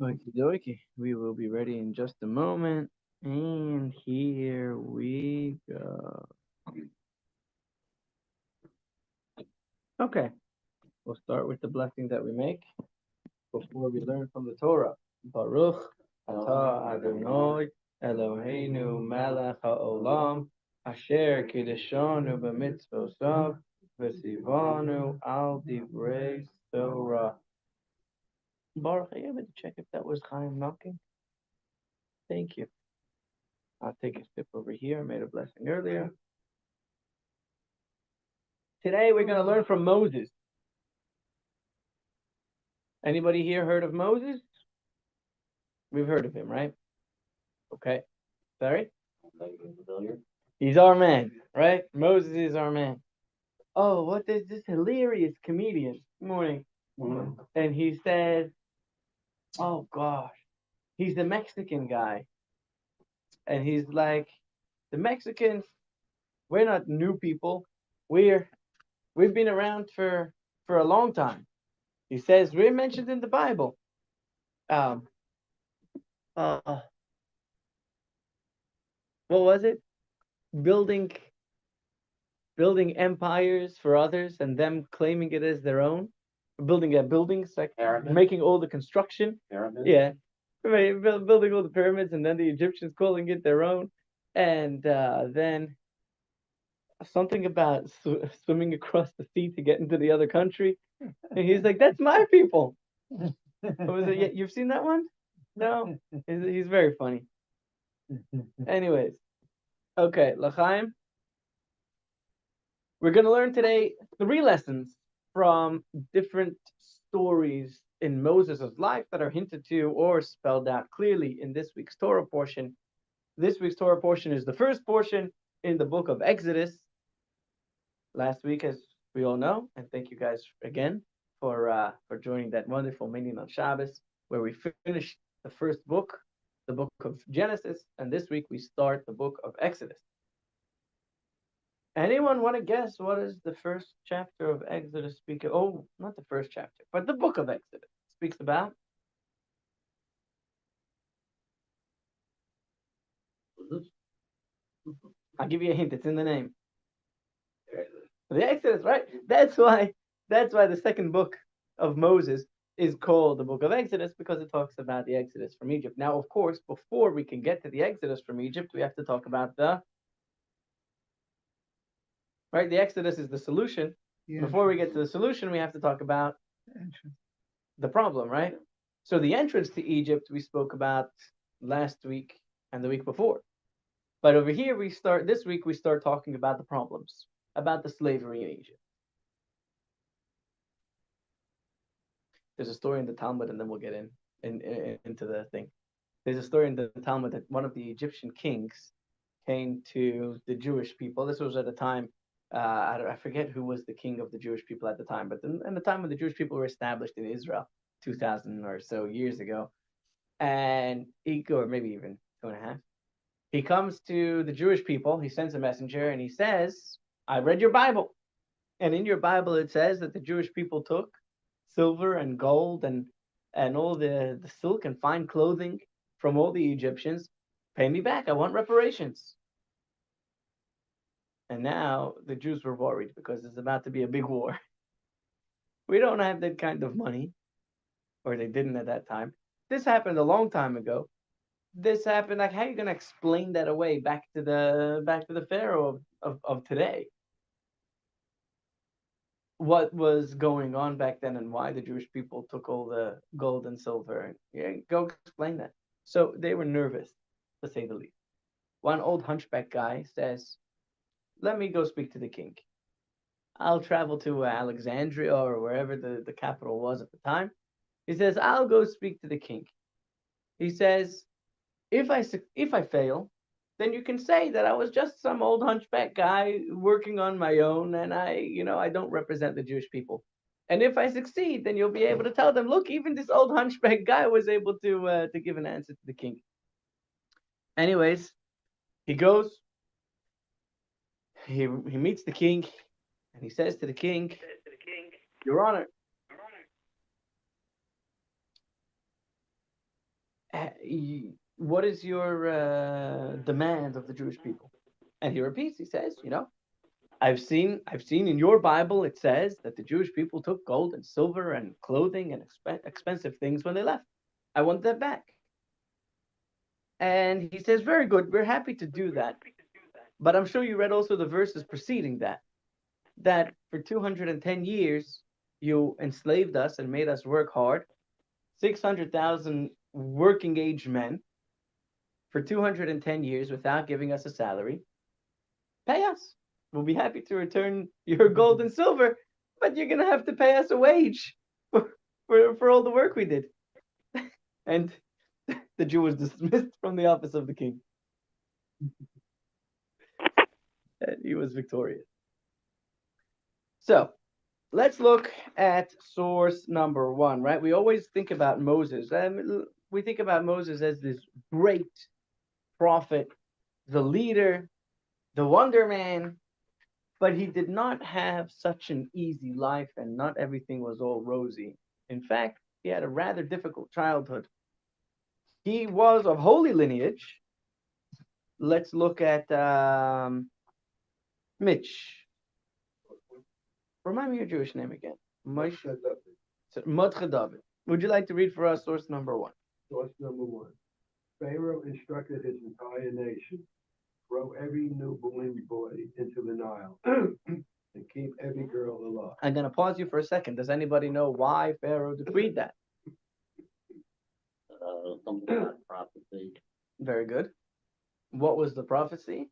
Okie dokie. We will be ready in just a moment. And here we go. Okay, we'll start with the blessing that we make before we learn from the Torah. Baruch atah Adonai Eloheinu melech haolam asher kiddushanu b'mitzvosav v'tzivanu al divrei Torah. Baruch, are you able to check if that was Chaim knocking? Thank you. I'll take a step over here. I made a blessing earlier. Today we're going to learn from Moses. Anybody here heard of Moses? We've heard of him, right? Okay. Sorry? He's our man, right? Moses is our man. Oh, what is this hilarious comedian? Good morning. And he said, oh gosh, he's the Mexican guy. And he's like, the Mexicans, we're not new people. We've been around for a long time. He says we're mentioned in the Bible. Um, uh, what was it? Building empires for others and them claiming it as their own. Building buildings, like pyramids. Making all the construction. Pyramids. Yeah, building all the pyramids, and then the Egyptians calling it their own, and then something about swimming across the sea to get into the other country. And he's like, "That's my people." Was it? You've seen that one? No, he's very funny. Anyways, okay, L'chaim. We're going to learn today 3 lessons from different stories in Moses' life that are hinted to or spelled out clearly in this week's Torah portion. This week's Torah portion is the first portion in the book of Exodus. Last week, as we all know, and thank you guys again for joining that wonderful meeting on Shabbos, where we finished the first book, the book of Genesis, and this week we start the book of Exodus. Anyone want to guess what is the first chapter of Exodus speak? Oh, not the first chapter, but the book of Exodus speaks about? I'll give you a hint. It's in the name. The Exodus, right? That's why the second book of Moses is called the book of Exodus, because it talks about the Exodus from Egypt. Now, of course, before we can get to the Exodus from Egypt, we have to talk about the Exodus is the solution. Yeah. Before we get to the solution, we have to talk about the problem, right? So the entrance to Egypt we spoke about last week and the week before. But over here this week we start talking about the problems, about the slavery in Egypt. There's a story in the Talmud, and then we'll get into the thing. There's a story in the Talmud that one of the Egyptian kings came to the Jewish people. This was at a time, I forget who was the king of the Jewish people at the time, but in the time when the Jewish people were established in Israel, 2,000 or so years ago, and or maybe even 2.5. He comes to the Jewish people. He sends a messenger, and he says, "I read your Bible, and in your Bible it says that the Jewish people took silver and gold and all the silk and fine clothing from all the Egyptians. Pay me back. I want reparations." And now the Jews were worried because there's about to be a big war. We don't have that kind of money, or they didn't at that time. This happened a long time ago. This happened, like, how are you going to explain that away back to the Pharaoh of today? What was going on back then and why the Jewish people took all the gold and silver? Yeah, go explain that. So they were nervous, to say the least. One old hunchback guy says, "Let me go speak to the king. I'll travel to Alexandria or wherever the capital was at the time." He says, "I'll go speak to the king." He says, if I fail, then you can say that I was just some old hunchback guy working on my own, and I don't represent the Jewish people. And if I succeed, then you'll be able to tell them, look, even this old hunchback guy was able to give an answer to the king. Anyways, he goes, he meets the king, and he says to the king, "Your Honor, What is your demand of the Jewish people? And he repeats, he says, I've seen in your Bible it says that the Jewish people took gold and silver and clothing and expensive things when they left. I want that back. And he says, very good, we're happy to do that. But I'm sure you read also the verses preceding that, that for 210 years you enslaved us and made us work hard, 600,000 working age men for 210 years without giving us a salary. Pay us. We'll be happy to return your gold and silver, but you're going to have to pay us a wage for all the work we did. And the Jew was dismissed from the office of the king. And he was victorious. So let's look at source number one, right? We always think about Moses. We think about Moses as this great prophet, the leader, the wonder man, but he did not have such an easy life and not everything was all rosy. In fact, he had a rather difficult childhood. He was of holy lineage. Let's look at Mitch. Remind me your Jewish name again. Moshe David. Would you like to read for us source number one? Source number one. Pharaoh instructed his entire nation, throw every newborn boy into the Nile and keep every girl alive. I'm going to pause you for a second. Does anybody know why Pharaoh decreed that? Something about prophecy. Very good. What was the prophecy?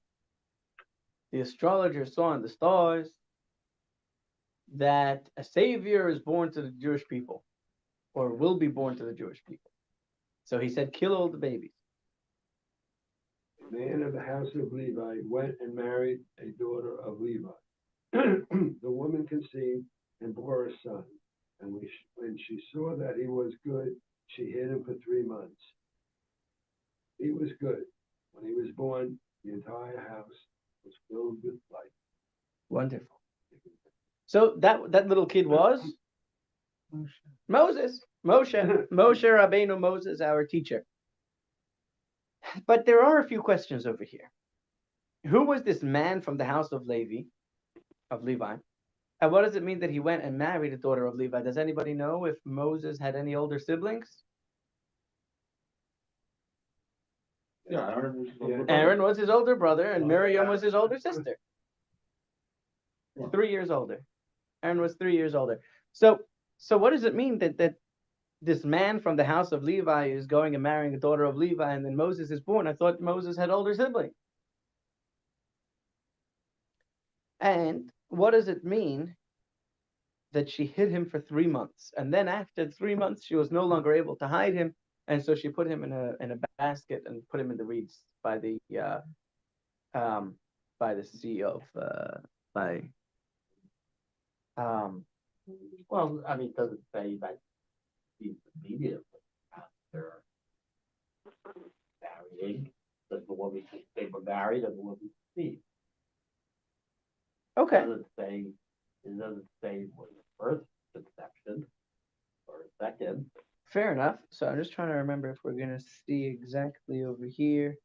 The astrologer saw in the stars that a savior is born to the Jewish people or will be born to the Jewish people. So he said, kill all the babies. A man of the house of Levi went and married a daughter of Levi. The woman conceived and bore a son. And when she saw that he was good, she hid him for 3 months. He was good. When he was born, the entire house was filled with light. Wonderful. So that little kid was Moses. Moshe Rabbeinu Moses, our teacher. But there are a few questions over here. Who was this man from the house of Levi? And what does it mean that he went and married a daughter of Levi? Does anybody know if Moses had any older siblings? Yeah, Aaron was his older brother, and Miriam was his older sister. Yeah. 3 years older. Aaron was 3 years older. So what does it mean that this man from the house of Levi is going and marrying a daughter of Levi, and then Moses is born? I thought Moses had older siblings. And what does it mean that she hid him for 3 months, and then after 3 months she was no longer able to hide him, and so she put him in a basket and put him in the reeds by the sea of well, I mean, it doesn't say that he's immediately after marrying. That the woman they were married and the woman conceived. Okay. It doesn't say was the first conception or a second. Fair enough. So I'm just trying to remember if we're gonna see exactly over here.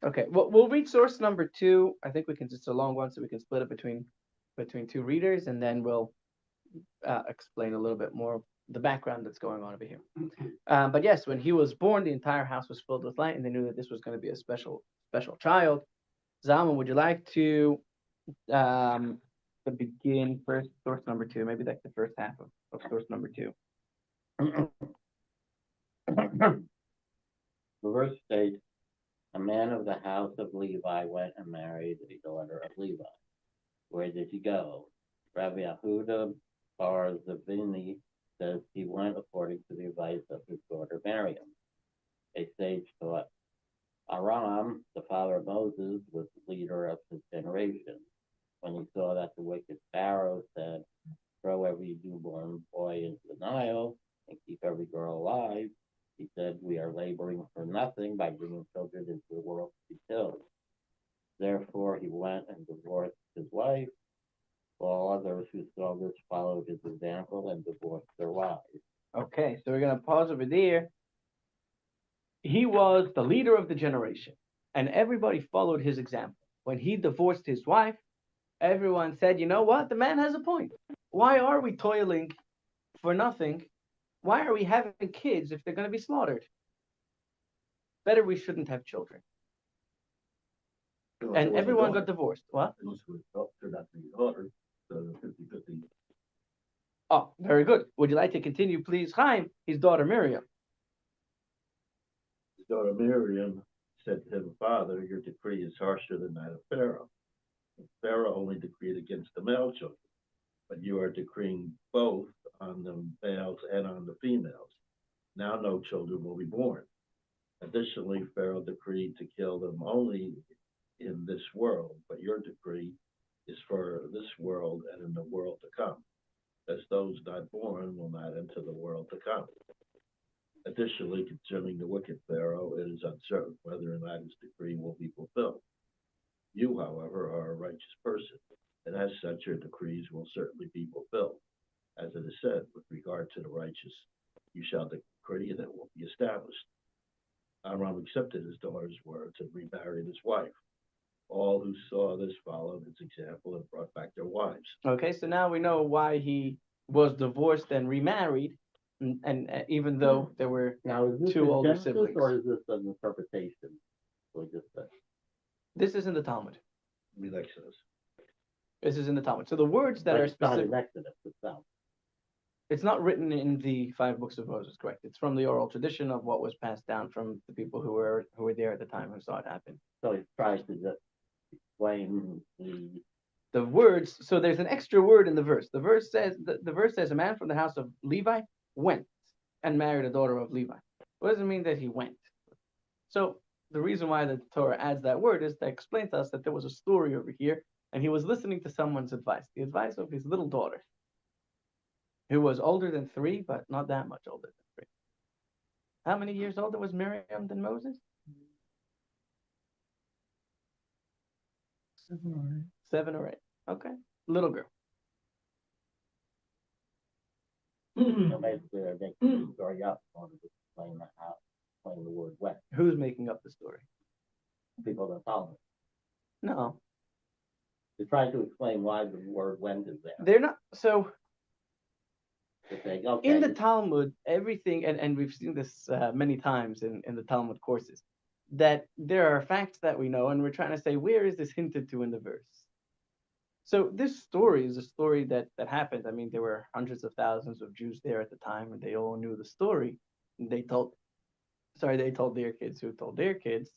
Okay, well, we'll read source number two. I think we can, it's a long one, so we can split it between two readers, and then we'll explain a little bit more the background that's going on over here. But yes, when he was born, the entire house was filled with light, and they knew that this was going to be a special child. Zalman, would you like to begin first source number two? Maybe like the first half of source number two. The verse states, a man of the house of Levi went and married a daughter of Levi. Where did he go? Rabbi Yehuda bar Zavini says he went according to the advice of his daughter Miriam. A sage thought, Aram, the father of Moses, was the leader of his generation. When he saw that the wicked Pharaoh said, throw every newborn boy into the Nile and keep every girl alive, he said, we are laboring for nothing by bringing children into the world to be killed. Therefore, he went and divorced his wife All others who saw this followed his example and divorced their wives. Okay, so we're gonna pause over there. He was the leader of the generation, and everybody followed his example. When he divorced his wife, everyone said, you know what? The man has a point. Why are we toiling for nothing? Why are we having kids if they're going to be slaughtered? Better we shouldn't have children. And everyone got divorced. What? Unless we turned out to be a daughter, so 50-50. Oh, very good. Would you like to continue, please? Chaim, his daughter Miriam. His daughter Miriam said to him, Father, your decree is harsher than that of Pharaoh. Pharaoh only decreed against the male children, but you are decreeing both on the males and on the females. Now no children will be born. Additionally, Pharaoh decreed to kill them only in this world, but your decree is for this world and in the world to come, as those not born will not enter the world to come. Additionally, concerning the wicked Pharaoh, it is uncertain whether or not his decree will be fulfilled. You, however, are a righteous person, and as such, your decrees will certainly be fulfilled. As it is said, with regard to the righteous, you shall decree, and it will be established. Amram accepted his daughter's words and remarried his wife. All who saw this followed his example and brought back their wives. Okay, so now we know why he was divorced and remarried, and even though there were Now, is this two in older Genesis, siblings. or is this an interpretation? We just said. This is in the Talmud. I mean, Exodus. This is in the Talmud. So the words that But are it's not specific, in Exodus itself. it's not written in the 5 books of Moses, correct? It's from the oral tradition of what was passed down from the people who were there at the time who saw it happen. So he tries to just explain The words, so there's an extra word in the verse. The verse says a man from the house of Levi went and married a daughter of Levi. What does it mean that he went? So the reason why the Torah adds that word is to explain to us that there was a story over here, and he was listening to someone's advice, the advice of his little daughter, who was older than 3, but not that much older than 3. How many years older was Miriam than Moses? 7 or 8. Okay, little girl. So basically, they're making the story up in order to explain the word went. Who's making up the story? People that follow it. No, They're trying to explain why the word went is there. they're not. So They're saying, okay, in the Talmud, everything, and we've seen this many times in the Talmud courses, that there are facts that we know, and we're trying to say, where is this hinted to in the verse? So this story is a story that happened. I mean, there were hundreds of thousands of Jews there at the time, and they all knew the story. And they told their kids who told their kids,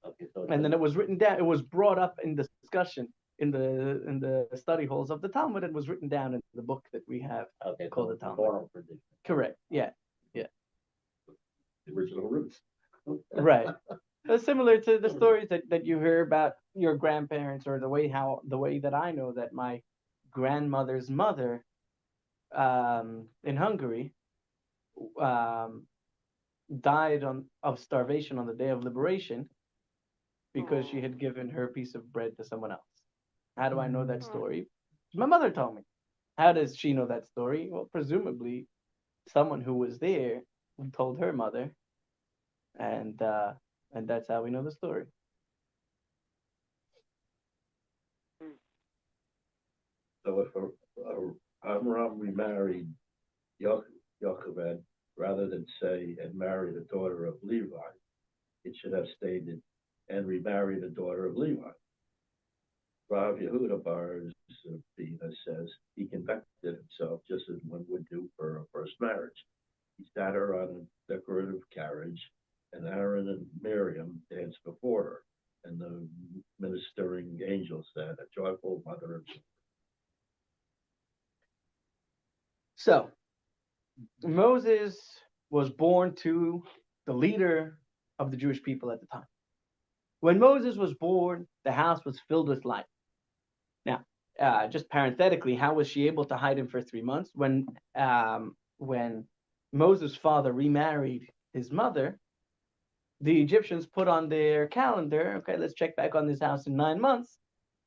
okay, so and then it was written down. It was brought up in discussion in the study halls of the Talmud, and was written down in the book that we have. okay, called so the Talmud. oral tradition. Correct. Yeah. The original roots. Right. Similar to the stories that you hear about your grandparents, or the way that I know that my grandmother's mother in Hungary died of starvation on the day of liberation because she had given her piece of bread to someone else. How do I know that story? My mother told me. How does she know that story? Well, presumably someone who was there told her mother, and that's how we know the story. So if Amram remarried Yocheved, rather than say, and married a daughter of Levi, it should have stated, and remarried a daughter of Levi. Rav Yehuda Bar Bina says he conducted himself just as one would do for a first marriage. He sat her on a decorative carriage, and Aaron and Miriam danced before her, and the ministering angel said, a joyful mother of. So Moses was born to the leader of the Jewish people at the time. When Moses was born, the house was filled with light. Now, just parenthetically, how was she able to hide him for 3 months? When Moses' father remarried his mother, the Egyptians put on their calendar, okay, let's check back on this house in 9 months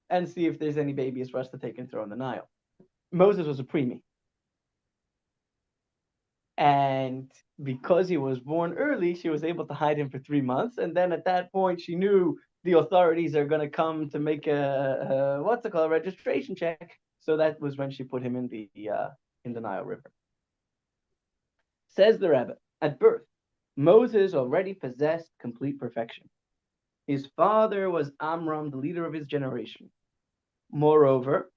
and see if there's any babies for us to take and throw in the Nile. Moses was a preemie. And because he was born early, she was able to hide him for 3 months. And then at that point, she knew the authorities are going to come to make a what's it called, a registration check. So that was when she put him in the Nile River. Says the Rebbe, at birth, Moses already possessed complete perfection. His father was Amram, the leader of his generation. Moreover,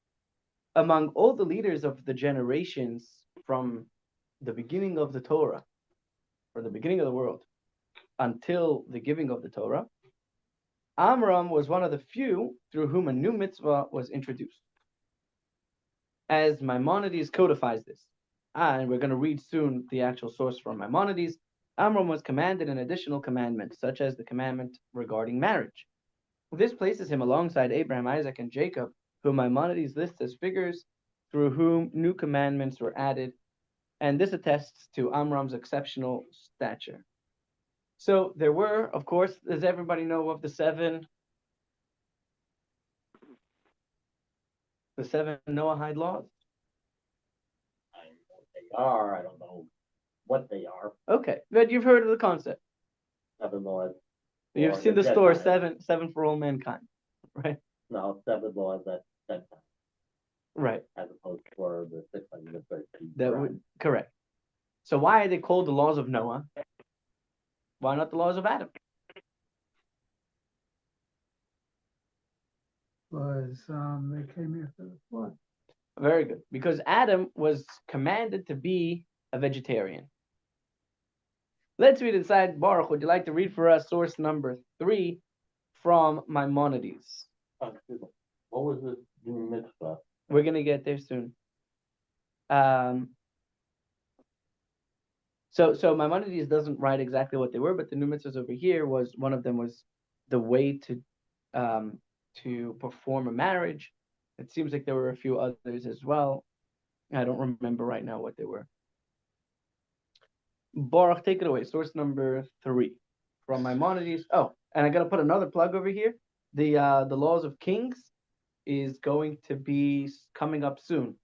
among all the leaders of the generations from the beginning of the Torah, or the beginning of the world, until the giving of the Torah, Amram was one of the few through whom a new mitzvah was introduced. As Maimonides codifies this, and we're going to read soon the actual source from Maimonides, Amram was commanded an additional commandment, such as the commandment regarding marriage. This places him alongside Abraham, Isaac, and Jacob, whom Maimonides lists as figures through whom new commandments were added, and this attests to Amram's exceptional stature. So there were, of course, does everybody know of the seven Noahide laws? I know what they are, I don't know what they are, Okay, but you've heard of the concept. 7 laws. You've for seen the story, Gentiles. seven for all mankind, right? No, 7 laws that Gentiles, Right. as opposed to the 613. That would correct. So why are they called the laws of Noah? Why not the laws of Adam? Was they came after the flood. Very good. Because Adam was commanded to be a vegetarian. Let's read inside. Baruch, would you like to read for us source number 3 from Maimonides? Excuse me. What was this new mitzvah? We're going to get there soon. So Maimonides doesn't write exactly what they were, but the new mitzvahs over here was one of them was the way to perform a marriage. It seems like there were a few others as well. I don't remember right now what they were. Baruch, take it away. Source number 3 from Maimonides. Oh, and I gotta put another plug over here. The Laws of Kings is going to be coming up soon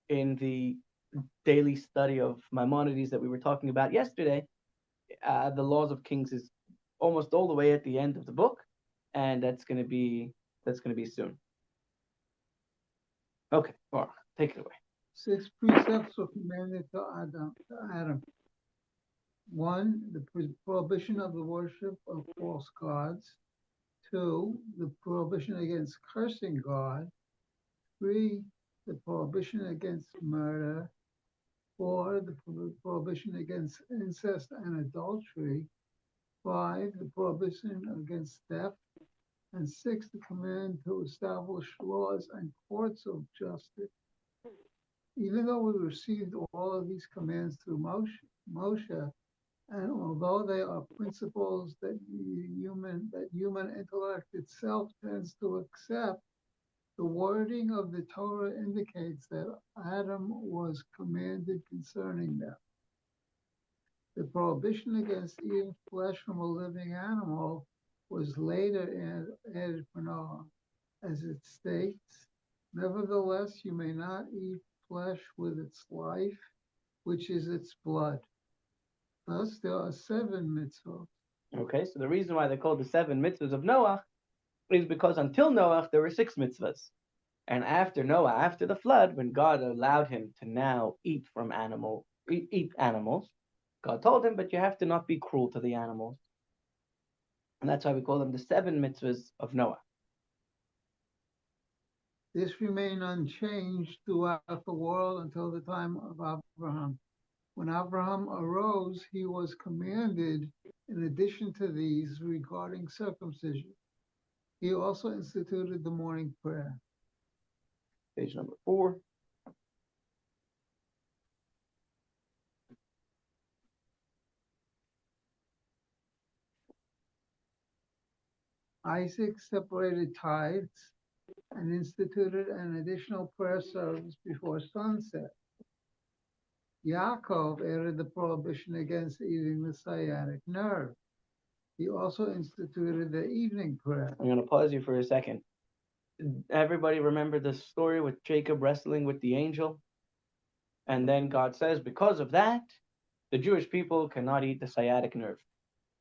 in the daily study of Maimonides that we were talking about yesterday. The Laws of Kings is almost all the way at the end of the book, and that's gonna be soon. Okay, Baruch, take it away. 6 precepts were commanded to Adam. 1, the prohibition of the worship of false gods. 2, the prohibition against cursing God. 3, the prohibition against murder. 4, the prohibition against incest and adultery. 5, the prohibition against theft. And 6, the command to establish laws and courts of justice. Even though we received all of these commands through Moshe, and although they are principles that human intellect itself tends to accept, the wording of the Torah indicates that Adam was commanded concerning them. The prohibition against eating flesh from a living animal was later added for Noah, as it states, "Nevertheless, you may not eat flesh with its life, which is its blood." Thus, there are 7 mitzvot. Okay, so the reason why they're called the 7 mitzvahs of Noah is because until Noah there were 6 mitzvahs. And after Noah, after the flood, when God allowed him to now eat animals, God told him, but you have to not be cruel to the animals. And that's why we call them the 7 mitzvahs of Noah. This remained unchanged throughout the world until the time of Abraham. When Abraham arose, he was commanded, in addition to these, regarding circumcision. He also instituted the morning prayer. Page number 4. Isaac separated tithes and instituted an additional prayer service before sunset. Yaakov added the prohibition against eating the sciatic nerve. He also instituted the evening prayer. I'm going to pause you for a second. everybody remember the story with Jacob wrestling with the angel? And then God says, because of that, the Jewish people cannot eat the sciatic nerve.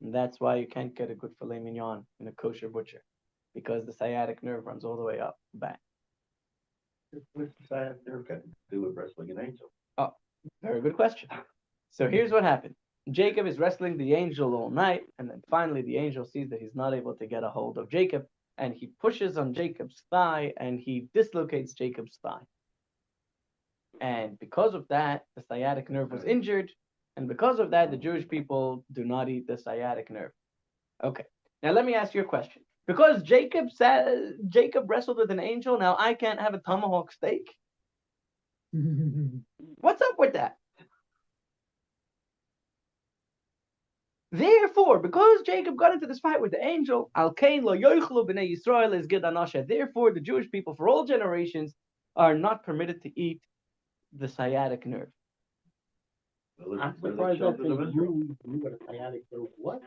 And that's why you can't get a good filet mignon in a kosher butcher, because the sciatic nerve runs all the way up the back. What's the science there got to do with wrestling an angel? Oh, very good question. So here's what happened. Jacob is wrestling the angel all night, and then finally the angel sees that he's not able to get a hold of Jacob, and he pushes on Jacob's thigh, and he dislocates Jacob's thigh. And because of that, the sciatic nerve was injured, and because of that, the Jewish people do not eat the sciatic nerve. Okay, now let me ask you a question. Because Jacob wrestled with an angel, now I can't have a tomahawk steak? What's up with that? Therefore, because Jacob got into this fight with the angel, Al Kain lo yoichlu b'nei Yisrael is gid anasha. Therefore, the Jewish people for all generations are not permitted to eat the sciatic nerve. I'm surprised that they knew what a sciatic nerve was.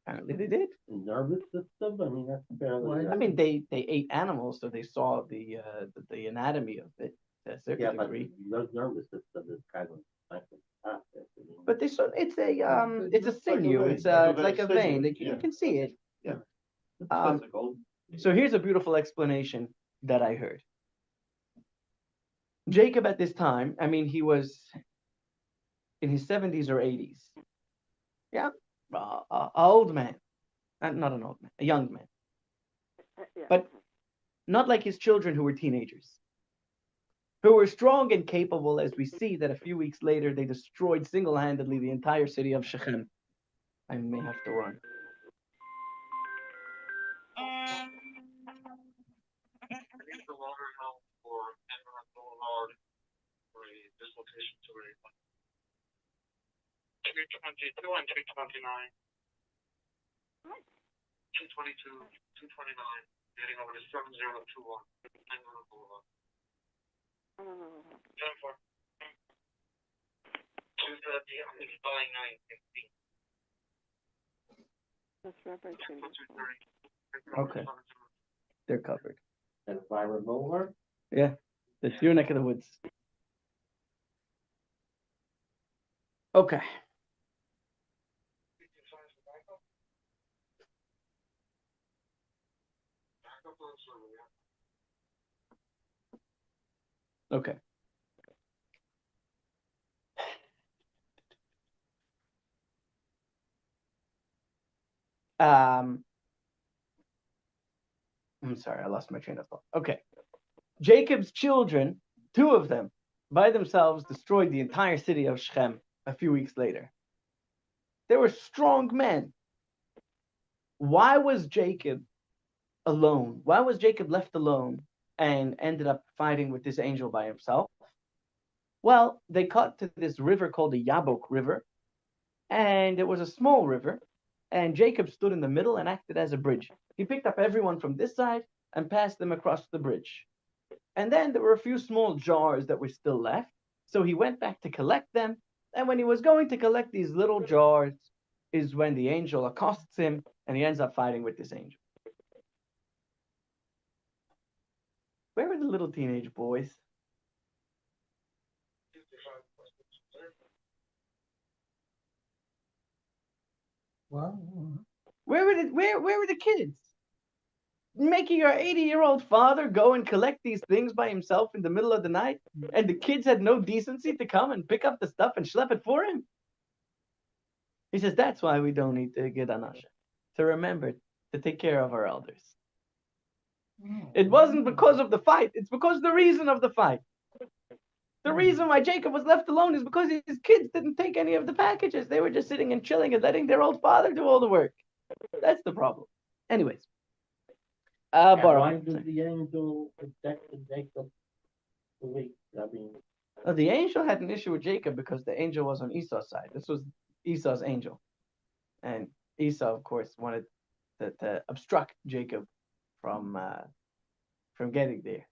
Apparently, they did. Nervous system. I mean, that's fairly. Why I mean, they ate animals, so they saw the anatomy of it to a certain Yeah, but degree. the nervous system is kind of like a process. I mean, But they saw it's a It's sinew. vein. It's It's like a vein. yeah. You can see it. it's um, physical. So here's a beautiful explanation that I heard. Jacob at this time, I mean, he was in his 70s or 80s. Yeah, a old man, not an old man, a young man, but not like his children who were teenagers, who were strong and capable, as we see that a few weeks later they destroyed single-handedly the entire city of Shechem. I may have to run. Okay, they're covered. and if I remove her, Yeah, it's your neck of the woods. Okay. Okay. I'm sorry, I lost my train of thought. Okay. Jacob's children, two of them, by themselves destroyed the entire city of Shechem a few weeks later. They were strong men. Why was Jacob alone? Why was Jacob left alone and ended up fighting with this angel by himself? Well, they got to this river called the Yabok River, and it was a small river, and Jacob stood in the middle and acted as a bridge. He picked up everyone from this side and passed them across the bridge. And then there were a few small jars that were still left, so he went back to collect them, and when he was going to collect these little jars is when the angel accosts him, and he ends up fighting with this angel. Where were the little teenage boys? Wow. Where were the kids? Making your 80-year-old father go and collect these things by himself in the middle of the night, and the kids had no decency to come and pick up the stuff and schlep it for him? He says, that's why we don't need to get anasha, to remember to take care of our elders. It wasn't because of the fight, it's because the reason of the fight. The reason why Jacob was left alone is because his kids didn't take any of the packages. They were just sitting and chilling and letting their old father do all the work. That's the problem. Anyways. and Baruch. why did the angel reject Jacob the week? I mean, The angel had an issue with Jacob because the angel was on Esau's side. This was Esau's angel. And Esau, of course, wanted to obstruct Jacob from getting there.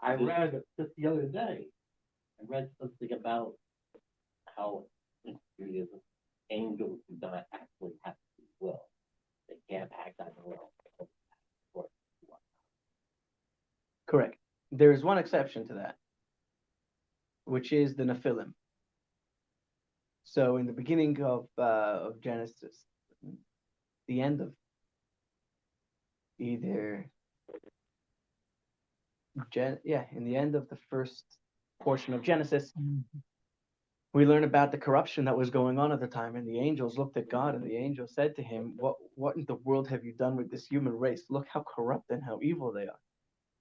I read just the other day. I read something about how in Judaism, angels do not actually have free will. They can't act on their own. Correct. There is one exception to that, which is the Nephilim. So in the beginning of Genesis, the end of either in the end of the first portion of Genesis, we learn about the corruption that was going on at the time, and the angels looked at God, and the angel said to him, "What in the world have you done with this human race? Look how corrupt and how evil they are."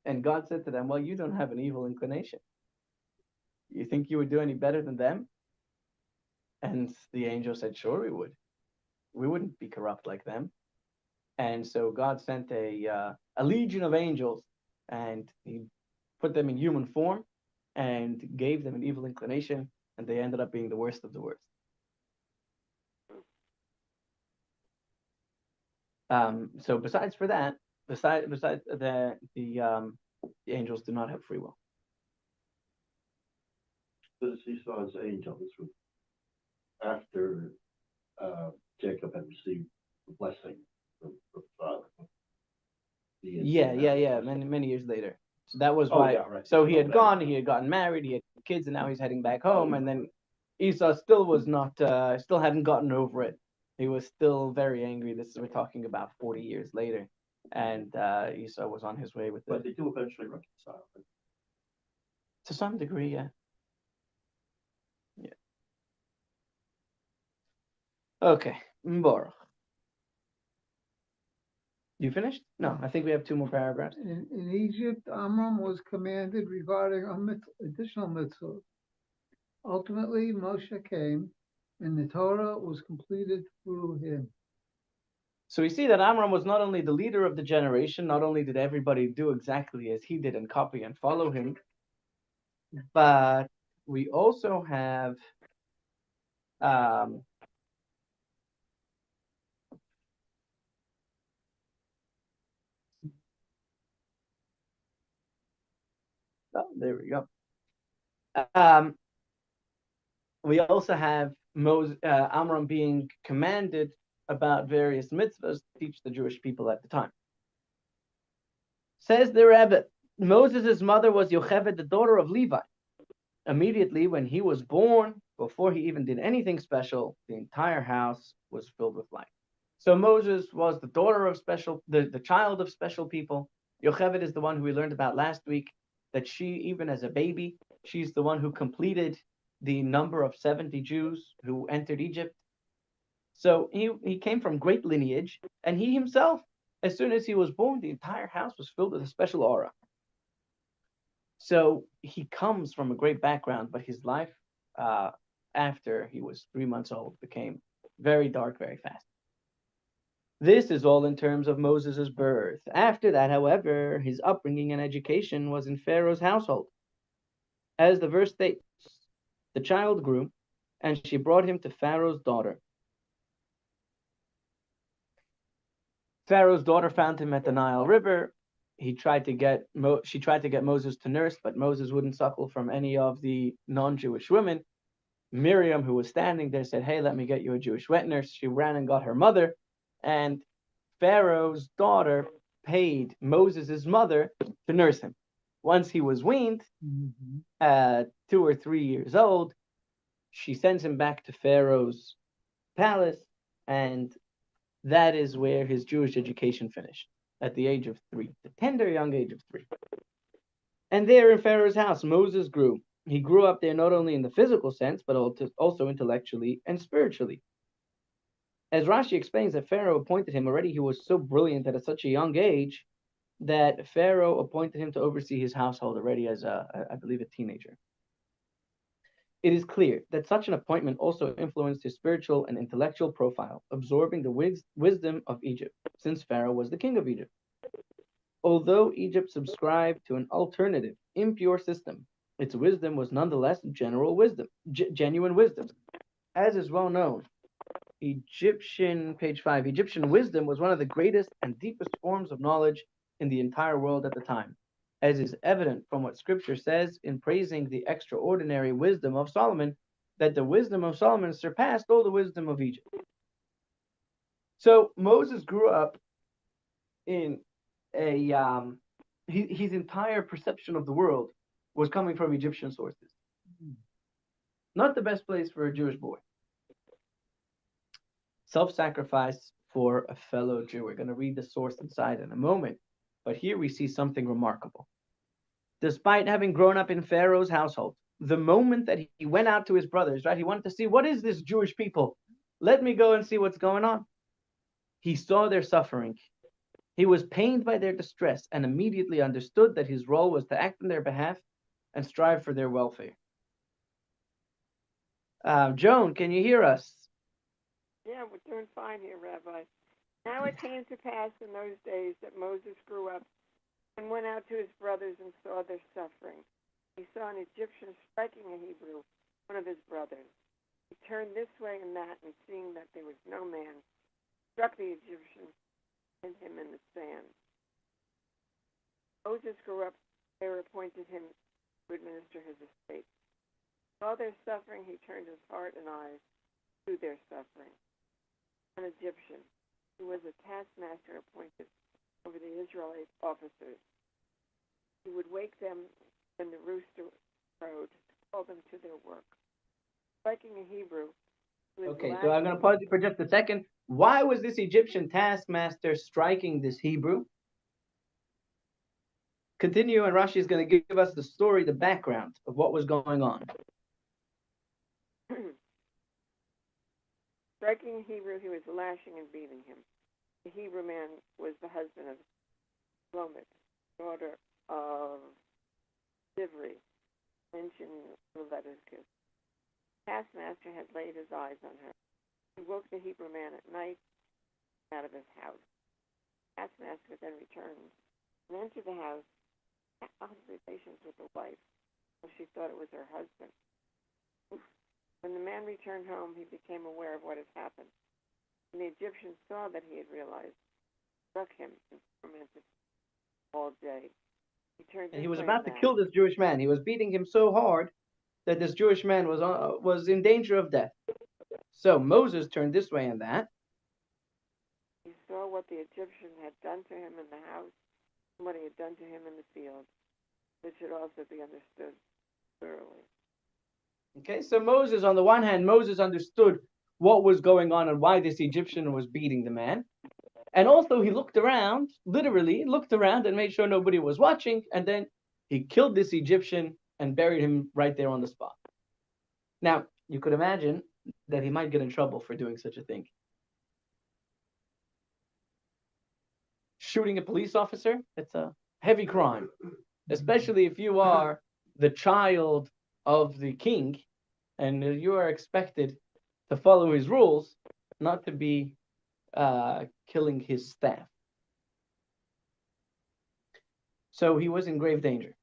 And God said to them, "Well, you don't have an evil inclination. You think you would do any better than them?" And the angel said, "Sure, we would. We wouldn't be corrupt like them." And so God sent a legion of angels, and he put them in human form and gave them an evil inclination, and they ended up being the worst of the worst. So besides the angels do not have free will. This Esau's angel, this was after Jacob had received the blessing from father. Yeah. Many years later. So that was Oh, why. yeah, right. So he had gotten married, he had kids, and now he's heading back home. And then Esau still was not, still hadn't gotten over it. He was still very angry. We're talking about 40 years later, and Esau was on his way with But it. they do eventually reconcile. To some degree, yeah. Okay, Baruch. You finished? No, I think we have 2 more paragraphs. In Egypt, Amram was commanded regarding additional mitzvahs. Ultimately, Moshe came, and the Torah was completed through him. So we see that Amram was not only the leader of the generation, not only did everybody do exactly as he did and copy and follow him, but we also have there we go. We also have Amram being commanded about various mitzvahs to teach the Jewish people at the time. Says the Rebbe, Moses' mother was Yocheved, the daughter of Levi. Immediately when he was born, before he even did anything special, the entire house was filled with light. So Moses was the daughter of the child of special people. Yocheved is the one who we learned about last week, that she, even as a baby, she's the one who completed the number of 70 Jews who entered Egypt. So he came from great lineage, and he himself, as soon as he was born, the entire house was filled with a special aura. So he comes from a great background, but his life after he was 3 months old became very dark very fast. This is all in terms of Moses' birth. After that, however, his upbringing and education was in Pharaoh's household. As the verse states, the child grew, and she brought him to Pharaoh's daughter. Pharaoh's daughter found him at the Nile River. She tried to get Moses to nurse, but Moses wouldn't suckle from any of the non-Jewish women. Miriam, who was standing there, said, "Hey, let me get you a Jewish wet nurse." She ran and got her mother, and Pharaoh's daughter paid Moses' mother to nurse him. Once he was weaned, 2 or 3 years old, she sends him back to Pharaoh's palace, and that is where his Jewish education finished, at the age of 3, the tender young age of 3. And there in Pharaoh's house, Moses grew. He grew up there not only in the physical sense, but also intellectually and spiritually. As Rashi explains, that Pharaoh appointed him already, he was so brilliant at such a young age that Pharaoh appointed him to oversee his household already as I believe, a teenager. It is clear that such an appointment also influenced his spiritual and intellectual profile, absorbing the wisdom of Egypt, since Pharaoh was the king of Egypt. Although Egypt subscribed to an alternative, impure system, its wisdom was nonetheless genuine wisdom. As is well known, page 5, Egyptian wisdom was one of the greatest and deepest forms of knowledge in the entire world at the time, as is evident from what Scripture says in praising the extraordinary wisdom of Solomon, that the wisdom of Solomon surpassed all the wisdom of Egypt. So Moses grew up in a his entire perception of the world was coming from Egyptian sources. Not the best place for a Jewish boy. Self-sacrifice for a fellow Jew. We're going to read the source inside in a moment, but here we see something remarkable. Despite having grown up in Pharaoh's household, the moment that he went out to his brothers, right, he wanted to see, what is this Jewish people? Let me go and see what's going on. He saw their suffering. He was pained by their distress and immediately understood that his role was to act on their behalf and strive for their welfare. Joan, can you hear us? Yeah, we're doing fine here, Rabbi. Now it came to pass in those days that Moses grew up and went out to his brothers and saw their suffering. He saw an Egyptian striking a Hebrew, one of his brothers. He turned this way and that, and seeing that there was no man, struck the Egyptian and hid him in the sand. Moses grew up, Pharaoh appointed him to administer his estate. Saw their suffering, he turned his heart and eyes to their suffering. An Egyptian, who was a taskmaster appointed over the Israelite officers, he would wake them when the rooster crowed to call them to their work. Striking a Hebrew, Okay, so I'm going to pause you for just a second. Why was this Egyptian taskmaster striking this Hebrew? Continue, and Rashi is going to give us the story, the background of what was going on. Striking a Hebrew, he was lashing and beating him. The Hebrew man was the husband of Shlomet, daughter of Zivri, mentioned in Leviticus. Taskmaster had laid his eyes on her. He woke the Hebrew man at night out of his house. Taskmaster then returned and entered the house, had relations with the wife, so she thought it was her husband. When the man returned home, he became aware of what had happened. When the Egyptian saw that he had realized, he struck him and tormented him all day. And he was about to kill this Jewish man. He was beating him so hard that this Jewish man was in danger of death. So Moses turned this way and that. He saw what the Egyptian had done to him in the house and what he had done to him in the field. This should also be understood thoroughly. Okay, so Moses, on the one hand, Moses understood what was going on and why this Egyptian was beating the man. And also he looked around, literally looked around and made sure nobody was watching. And then he killed this Egyptian and buried him right there on the spot. Now, you could imagine that he might get in trouble for doing such a thing. Shooting a police officer, it's a heavy crime, especially if you are the child of the king and you are expected to follow his rules, not to be killing his staff. So he was in grave danger.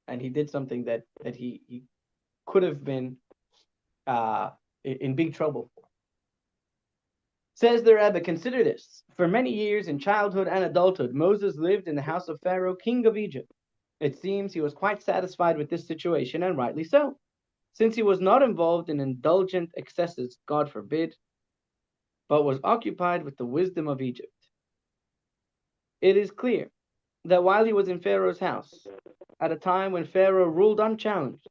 And he did something that he could have been in big trouble for. Says the Rebbe, consider this. For many years in childhood and adulthood, Moses lived in the house of Pharaoh, king of Egypt. It seems he was quite satisfied with this situation, and rightly so, since he was not involved in indulgent excesses, God forbid, but was occupied with the wisdom of Egypt. It is clear that while he was in Pharaoh's house, at a time when Pharaoh ruled unchallenged,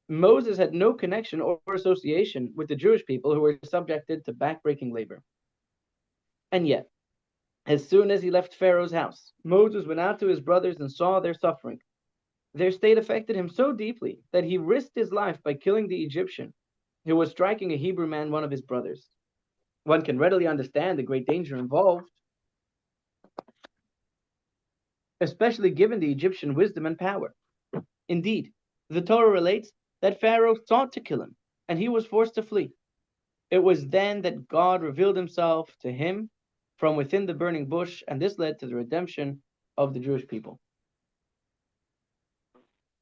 Moses had no connection or association with the Jewish people who were subjected to backbreaking labor. And yet, as soon as he left Pharaoh's house, Moses went out to his brothers and saw their suffering. Their state affected him so deeply that he risked his life by killing the Egyptian who was striking a Hebrew man, one of his brothers. One can readily understand the great danger involved, especially given the Egyptian wisdom and power. Indeed, the Torah relates that Pharaoh sought to kill him, and he was forced to flee. It was then that God revealed himself to him from within the burning bush, and this led to the redemption of the Jewish people.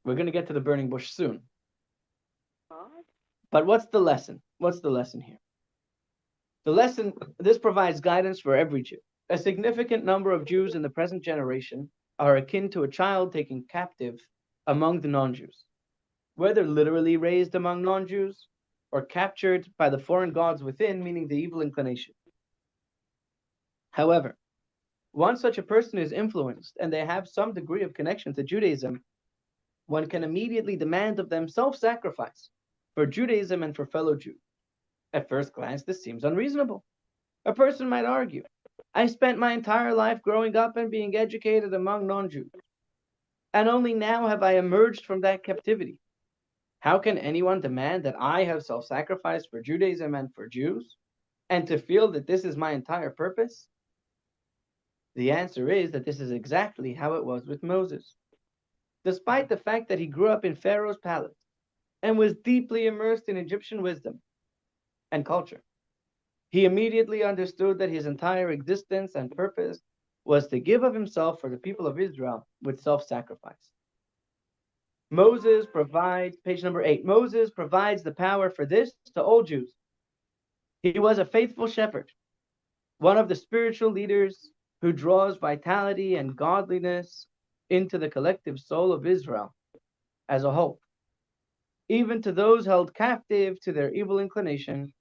We're going to get to the burning bush soon. But what's the lesson? What's the lesson here? The lesson, this provides guidance for every Jew. A significant number of Jews in the present generation are akin to a child taken captive among the non-Jews, whether literally raised among non-Jews or captured by the foreign gods within, meaning the evil inclination. However, Once such a person is influenced and they have some degree of connection to Judaism, one can immediately demand of them self-sacrifice for Judaism and for fellow Jews. At first glance, this seems unreasonable. A person might argue, I spent my entire life growing up and being educated among non-Jews, and only now have I emerged from that captivity. How can anyone demand that I have self-sacrificed for Judaism and for Jews, and to feel that this is my entire purpose? The answer is that this is exactly how it was with Moses. Despite the fact that he grew up in Pharaoh's palace and was deeply immersed in Egyptian wisdom and culture, he immediately understood that his entire existence and purpose was to give of himself for the people of Israel with self-sacrifice. Moses provides, page number 8, Moses provides the power for this to all Jews. He was a faithful shepherd, one of the spiritual leaders who draws vitality and godliness into the collective soul of Israel as a whole, even to those held captive to their evil inclination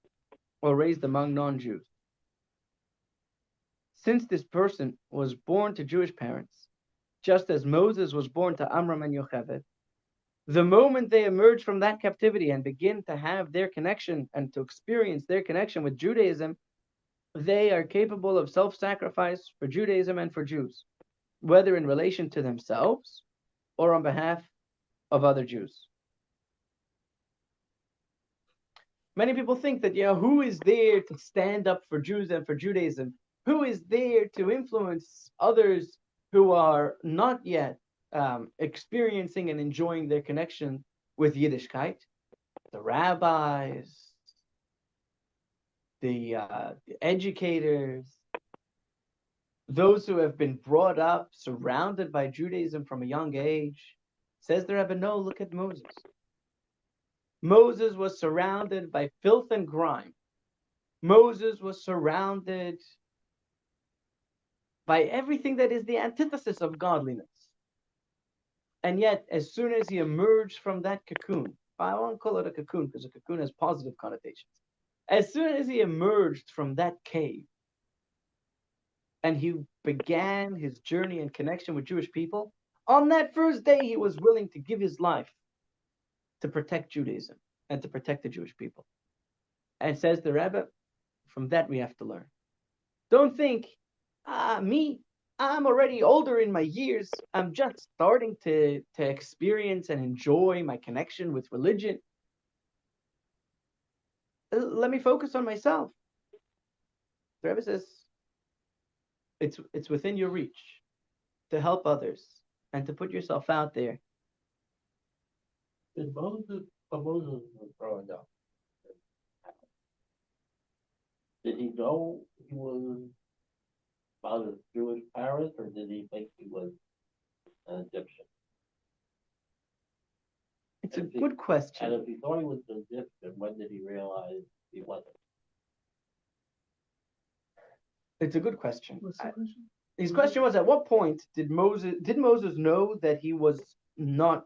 or raised among non-Jews. Since this person was born to Jewish parents, just as Moses was born to Amram and Yocheved, the moment they emerge from that captivity and begin to have their connection and to experience their connection with Judaism, they are capable of self-sacrifice for Judaism and for Jews, whether in relation to themselves or on behalf of other Jews. Many people think that, who is there to stand up for Jews and for Judaism? Who is there to influence others who are not yet experiencing and enjoying their connection with Yiddishkeit? The rabbis, the educators, those who have been brought up, surrounded by Judaism from a young age. Says the Rebbe, no, look at Moses. Moses was surrounded by filth and grime. Moses was surrounded by everything that is the antithesis of godliness. And yet, as soon as he emerged from that cocoon, I won't call it a cocoon because a cocoon has positive connotations. As soon as he emerged from that cave and he began his journey and connection with Jewish people, on that first day he was willing to give his life to protect Judaism and to protect the Jewish people. And says the Rebbe, from that we have to learn. Don't think, I'm already older in my years. I'm just starting to experience and enjoy my connection with religion. Let me focus on myself. The Rebbe says, it's within your reach to help others and to put yourself out there. Did Moses was growing up, did he know he was about his Jewish parents, or did he think he was an Egyptian? It's a And good And question. if he thought he was an Egyptian, when did he realize he wasn't? It's a good question. What's the question? His question was, at what point did Moses know that he was not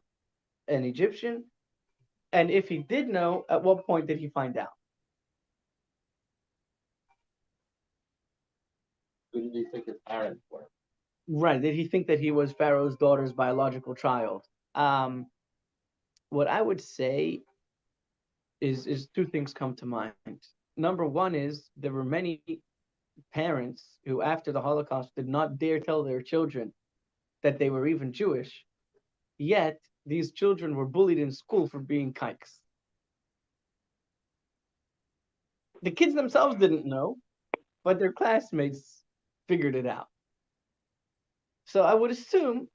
an Egyptian? And if he did know, at what point did he find out? Who did he think his parents were? Right. Did he think that he was Pharaoh's daughter's biological child? What I would say is two things come to mind. Number one is there were many parents who, after the Holocaust, did not dare tell their children that they were even Jewish. Yet these children were bullied in school for being kikes. The kids themselves didn't know, but their classmates figured it out. So I would assume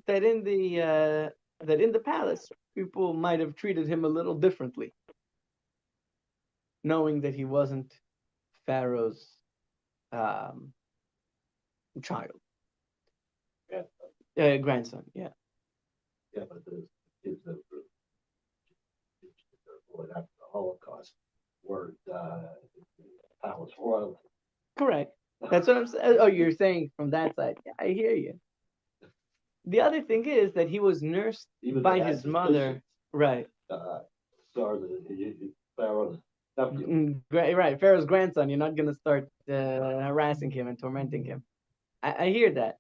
that in the palace, people might have treated him a little differently, knowing that he wasn't Pharaoh's child, grandson. Yeah. Yeah, but the kids that were born after the Holocaust weren't palace royalty. Correct. That's what I'm saying. Oh, you're saying from that side. Yeah, I hear you. The other thing is that he was nursed Even by they had his mother. Right. Sorry, Pharaoh's nephew. Right. Pharaoh's grandson. You're not going to start harassing him and tormenting him. I hear that.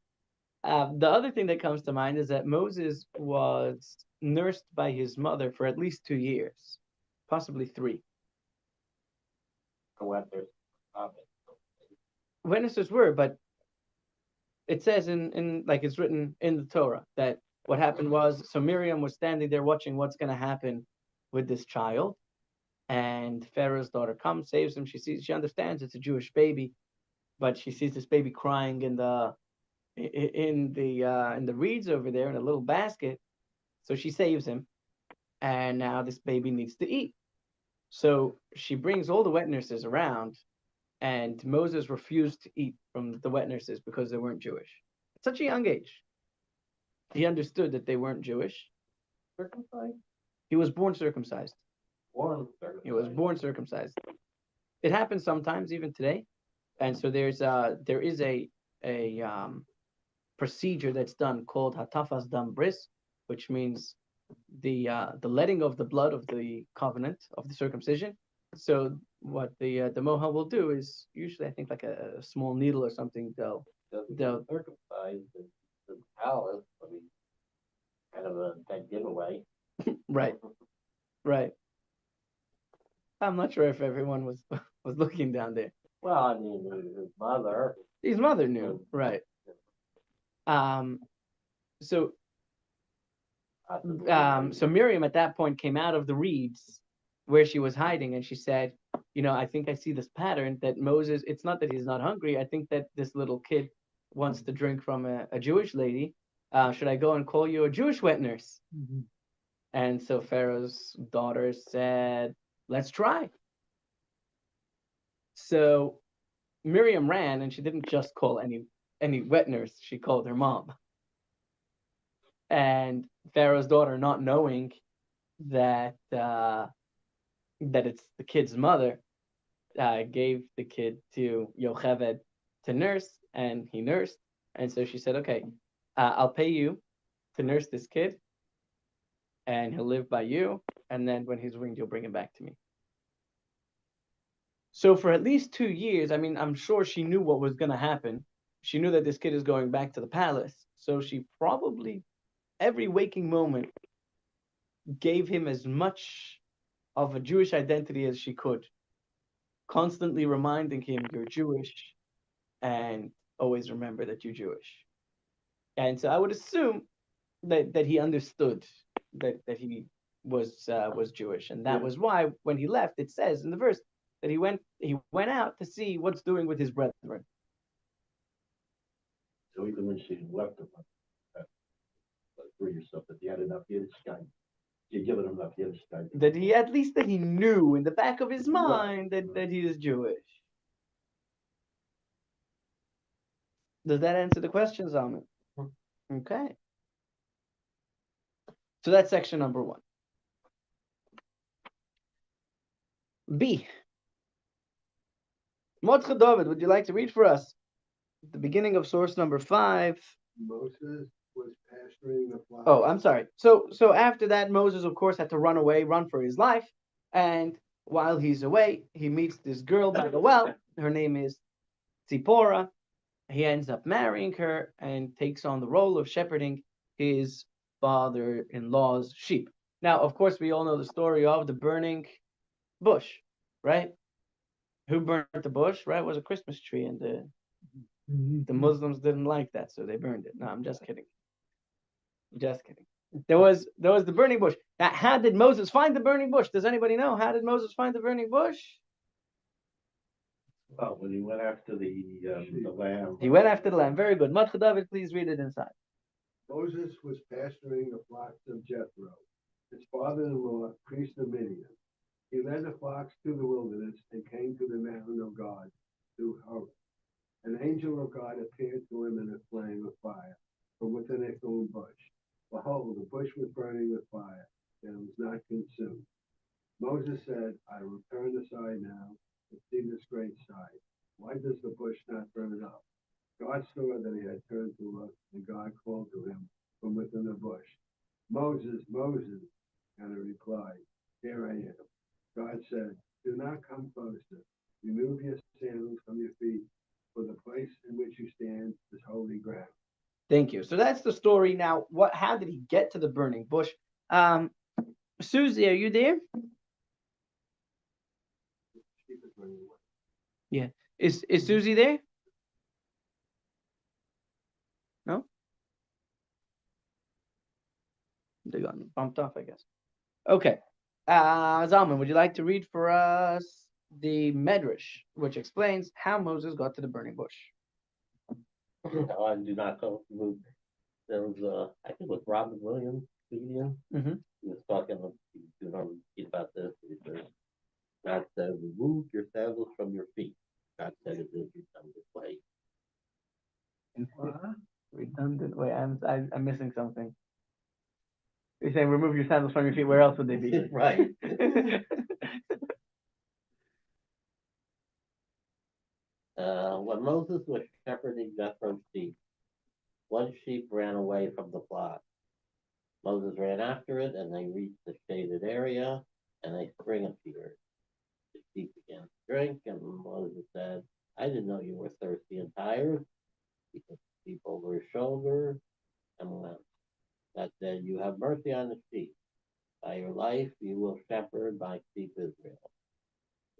The other thing that comes to mind is that Moses was nursed by his mother for at least 2 years, possibly three. For what there's, Witnesses were, but it says in like it's written in the Torah that what happened was, so Miriam was standing there watching what's going to happen with this child, and Pharaoh's daughter comes, saves him. She understands it's a Jewish baby, but she sees this baby crying in the reeds over there in a little basket. So she saves him, and now this baby needs to eat. So she brings all the wet nurses around, and Moses refused to eat from the wet nurses because they weren't Jewish. At such a young age, he understood that they weren't Jewish. circumcised, He was born circumcised. born circumcised. He was born circumcised. It happens sometimes, even today. And so there is a procedure that's done called hatafas dam bris, which means the letting of the blood of the covenant of the circumcision. So what the mohel will do is usually I think like a small needle or something. They'll Circumcised the palace, I mean, kind of a dead giveaway. right. Right. I'm not sure if everyone was was looking down there. Well, I mean, his mother, His mother knew, right? Um, so so Miriam at that point came out of the reeds where she was hiding, and she said, I think I see this pattern that Moses. It's not that he's not hungry. I think that this little kid wants to drink from a Jewish lady. Should I go and call you a Jewish wet nurse? Mhm. And so Pharaoh's daughter said, let's try. So Miriam ran, and she didn't just call any wet nurse. She called her mom. And Pharaoh's daughter, not knowing that that it's the kid's mother, gave the kid to Yocheved to nurse, and he nursed. And so she said, "Okay, I'll pay you to nurse this kid, and he'll live by you. And then when he's weaned, you'll bring him back to me." So for at least 2 years, I mean, I'm sure she knew what was going to happen. She knew that this kid is going back to the palace. So she probably, every waking moment, gave him as much of a Jewish identity as she could, constantly reminding him, you're Jewish, and always remember that you're Jewish. And so I would assume that he understood that he was Jewish, and that was why when he left, it says in the verse that he went out to see what's doing with his brethren. So even when she left him, for yourself, that you had enough Yiddishkeit, you given him enough Yiddishkeit. That he at least that he knew in the back of his mind that he is Jewish. Does that answer the question, Zalman? Okay. So that's section number 1. B. Mordechai David, would you like to read for us the beginning of source number 5? Moses was pasturing the flock. Oh, I'm sorry. So after that, Moses, of course, had to run away, run for his life. And while he's away, he meets this girl by the well. Her name is Zipporah. He ends up marrying her and takes on the role of shepherding his father-in-law's sheep. Now, of course, we all know the story of the burning bush, right? Who burnt the bush, right? It was a Christmas tree, and the Muslims didn't like that, so they burned it. No, I'm just kidding. Just kidding. There was the burning bush. Now, how did Moses find the burning bush? Does anybody know? How did Moses find the burning bush? Oh, when he went after the lamb. He went after the lamb. Very good. Mordechai David, please read it inside. Moses was pasturing the flocks of Jethro, his father-in-law, priest of Midian. He led the flocks to the wilderness and came to the mountain of God, to Horeb. An angel of God appeared to him in a flame of fire from within a thorn bush. Behold, the bush was burning with fire, and it was not consumed. Moses said, I will turn aside now and see this great sight. Why does the bush not burn up? God saw that he had turned to look, and God called to him from within the bush, Moses, Moses. And he replied, Here I am. God said, Do not come closer. Remove your sandals from your feet, for the place in which you stand is holy. Thank you. So that's the story. Now, how did he get to the burning bush? Susie, are you there? Sheep is running away. Yeah. Is Susie there? No? They got bumped off, I guess. Okay. Zalman, would you like to read for us the Medrash, which explains how Moses got to the burning bush? No, I do not go move. There was I think it was Robin Williams speaking. Mm-hmm. He was talking about this. He says, God said, remove your sandals from your feet. God said it is redundant way. Redundant. Wait, I'm missing something. You're saying remove your sandals from your feet. Where else would they be? Right. When Moses was shepherding Jethro's sheep, one sheep ran away from the flock. Moses ran after it, and they reached the shaded area, and a spring appeared. The sheep began to drink, and Moses said, I didn't know you were thirsty and tired. He put the sheep over his shoulder and went. That said, you have mercy on the sheep. By your life you will shepherd my sheep Israel.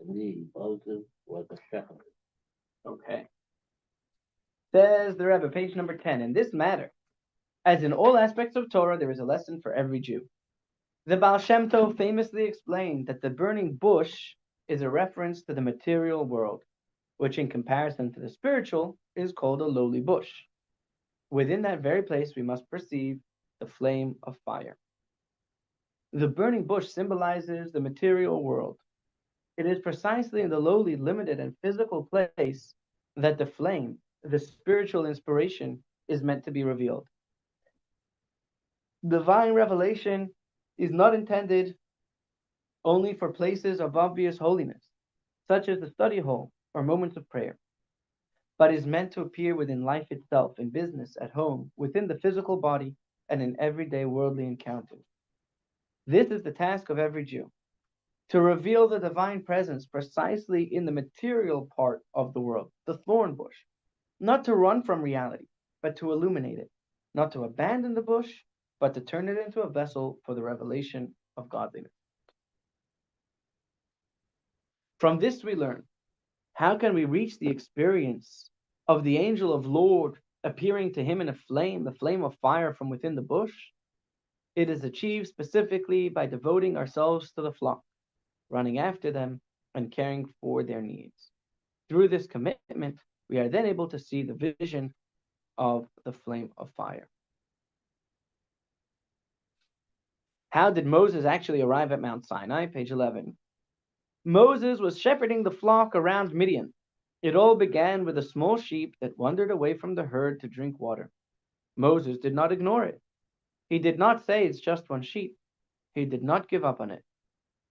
Indeed, Moses was a shepherd. Okay. Says the Rebbe, page number 10. In this matter, as in all aspects of Torah, there is a lesson for every Jew. The Baal Shem Tov famously explained that the burning bush is a reference to the material world, which in comparison to the spiritual is called a lowly bush. Within that very place, we must perceive the flame of fire. The burning bush symbolizes the material world. It is precisely in the lowly, limited, and physical place that the flame, the spiritual inspiration, is meant to be revealed. Divine revelation is not intended only for places of obvious holiness, such as the study hall or moments of prayer, but is meant to appear within life itself, in business, at home, within the physical body, and in everyday worldly encounters. This is the task of every Jew, to reveal the divine presence precisely in the material part of the world, the thorn bush, not to run from reality, but to illuminate it, not to abandon the bush, but to turn it into a vessel for the revelation of godliness. From this we learn, how can we reach the experience of the angel of Lord appearing to him in a flame, the flame of fire from within the bush? It is achieved specifically by devoting ourselves to the flock, running after them, and caring for their needs. Through this commitment, we are then able to see the vision of the flame of fire. How did Moses actually arrive at Mount Sinai? Page 11. Moses was shepherding the flock around Midian. It all began with a small sheep that wandered away from the herd to drink water. Moses did not ignore it. He did not say it's just one sheep. He did not give up on it.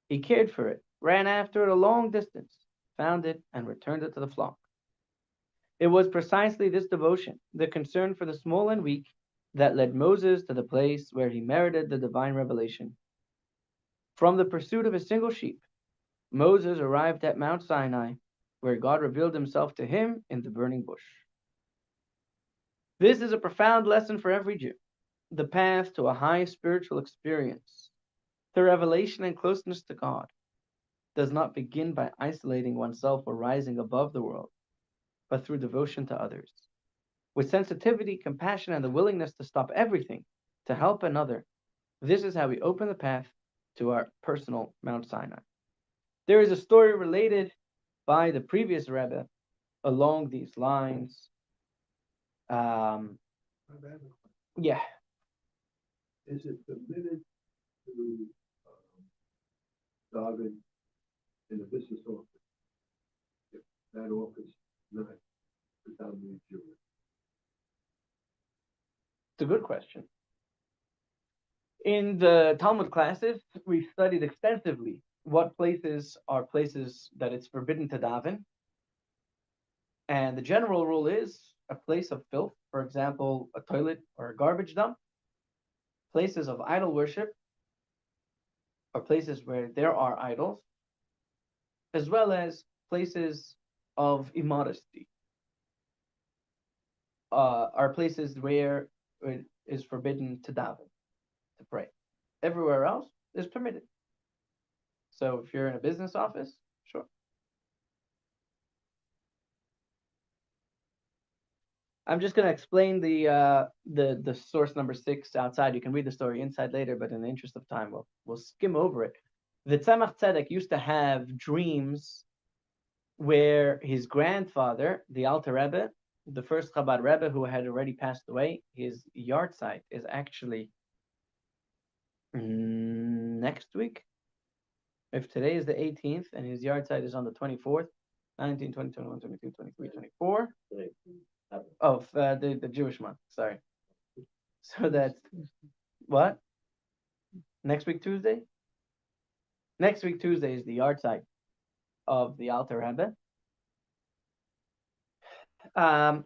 He cared for it, ran after it a long distance, found it, and returned it to the flock. It was precisely this devotion, the concern for the small and weak, that led Moses to the place where he merited the divine revelation. From the pursuit of a single sheep, Moses arrived at Mount Sinai, where God revealed himself to him in the burning bush. This is a profound lesson for every Jew. The path to a high spiritual experience, to revelation and closeness to God, does not begin by isolating oneself or rising above the world, but through devotion to others. With sensitivity, compassion, and the willingness to stop everything to help another, this is how we open the path to our personal Mount Sinai. There is a story related by the previous Rebbe along these lines. Yeah. Is it permitted to daven in a business office if that office not predominantly Jewish? It's a good question. In the Talmud classes, we studied extensively what places are places that it's forbidden to daven. And the general rule is a place of filth, for example, a toilet or a garbage dump. Places of idol worship are places where there are idols, as well as places of immodesty. are places where it is forbidden to daven, to pray. Everywhere else is permitted. So if you're in a business office, sure. I'm just gonna explain the source number 6 outside. You can read the story inside later, but in the interest of time, we'll skim over it. The Tzemach Tzedek used to have dreams where his grandfather, the Alter Rebbe, the first Chabad Rebbe who had already passed away, his yard site is actually next week. If today is the 18th and his yard site is on the 24th, 19, 20, 21, 22, 23, 24. Oh, the Jewish month, sorry. So that's what? Next week Tuesday? Next week Tuesday is the yard site of the Alter Rebbe. And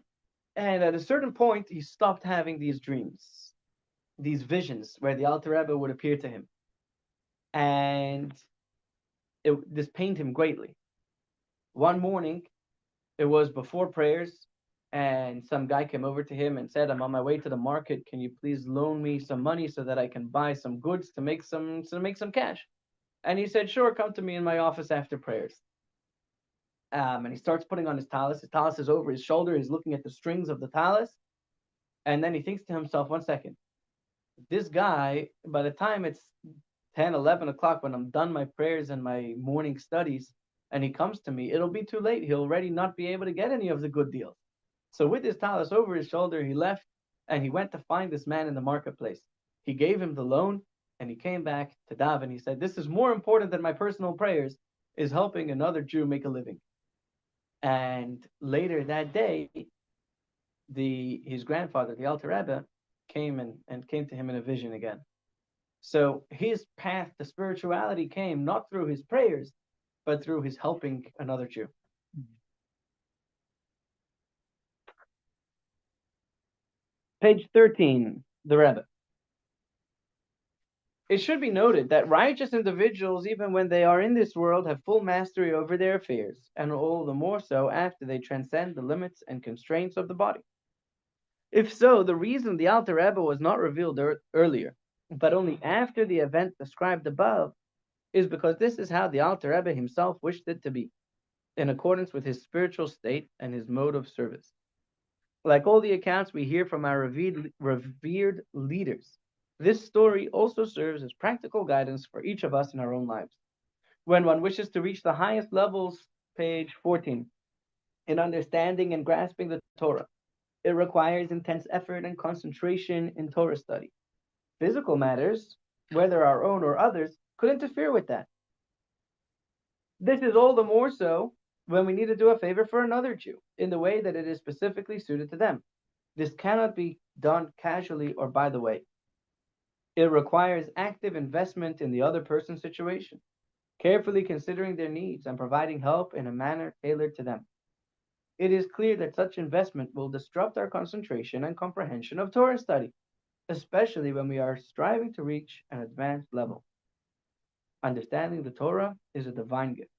at a certain point, he stopped having these dreams, these visions, where the Alter Rebbe would appear to him. And this pained him greatly. One morning, it was before prayers, and some guy came over to him and said, I'm on my way to the market. Can you please loan me some money so that I can buy some goods to make some cash? And he said, sure, come to me in my office after prayers. And he starts putting on his talis. His talis is over his shoulder. He's looking at the strings of the talis. And then he thinks to himself, 1 second, this guy, by the time it's 10, 11 o'clock, when I'm done my prayers and my morning studies, and he comes to me, it'll be too late. He'll already not be able to get any of the good deals. So with his talis over his shoulder, he left and he went to find this man in the marketplace. He gave him the loan and he came back to daven. He said, this is more important than my personal prayers, is helping another Jew make a living. And later that day, his grandfather, the Alter Rebbe, came to him in a vision again. So his path to spirituality came not through his prayers, but through his helping another Jew. Page 13, the Rebbe. It should be noted that righteous individuals, even when they are in this world, have full mastery over their affairs, and all the more so after they transcend the limits and constraints of the body. If so, the reason the Alter Rebbe was not revealed earlier, but only after the event described above, is because this is how the Alter Rebbe himself wished it to be, in accordance with his spiritual state and his mode of service. Like all the accounts we hear from our revered leaders, this story also serves as practical guidance for each of us in our own lives. When one wishes to reach the highest levels, page 14, in understanding and grasping the Torah, it requires intense effort and concentration in Torah study. Physical matters, whether our own or others, could interfere with that. This is all the more so when we need to do a favor for another Jew in the way that it is specifically suited to them. This cannot be done casually or by the way. It requires active investment in the other person's situation, carefully considering their needs and providing help in a manner tailored to them. It is clear that such investment will disrupt our concentration and comprehension of Torah study, especially when we are striving to reach an advanced level. Understanding the Torah is a divine gift.